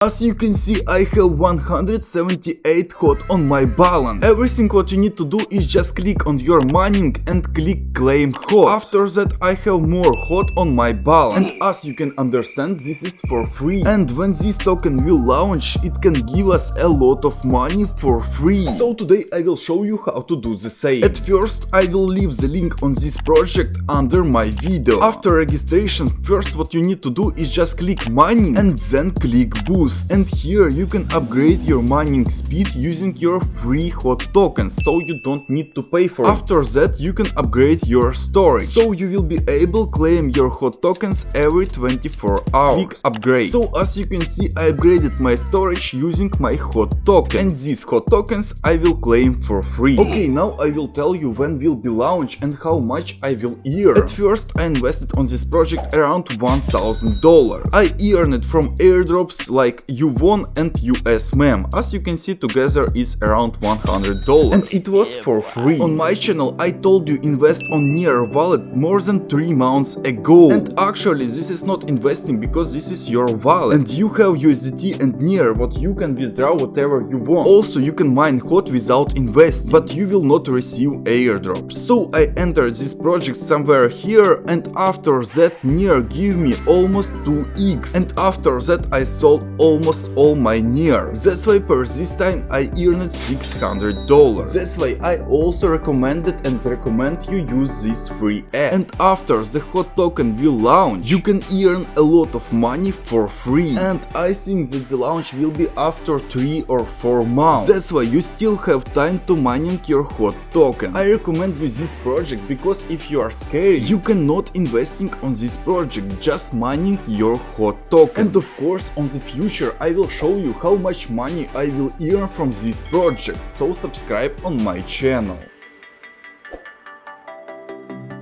As you can see, I have 178 hot on my balance. Everything what you need to do is just click on your mining and click claim hot. After that I have more hot on my balance. And as you can understand, this is for free. And when this token will launch, it can give us a lot of money for free. So today I will show you how to do the same. At first I will leave the link on this project under my video. After registration, first what you need to do is just click mining and then click boost. And here you can upgrade your mining speed using your free hot tokens, so you don't need to pay for it. After that you can upgrade your storage, so you will be able to claim your hot tokens every 24 hours. Click upgrade. So as you can see, I upgraded my storage using my hot token, and these hot tokens I will claim for free. Okay, now I will tell you when will be launched and how much I will earn. At first I invested on this project around $1,000. I earned it from airdrops like U1 and US mem. As you can see, together is around $100, and it was for free. On my channel I told you invest on Near wallet more than 3 months ago, and actually this is not investing because this is your wallet and you have USDT and Near what you can withdraw whatever you want. Also you can mine hot without investing, but you will not receive airdrops. So I entered this project somewhere here, and after that Near give me almost 2x, and after that I sold almost all my Near. That's why per this time I earned $600. That's why I also recommend you use this free app. And after the hot token will launch, you can earn a lot of money for free. And I think that the launch will be after 3 or 4 months. That's why you still have time to mining your hot token. I recommend you this project because if you are scared, you cannot investing on this project, just mining your hot token. And of course on the future I will show you how much money I will earn from this project, so subscribe on my channel.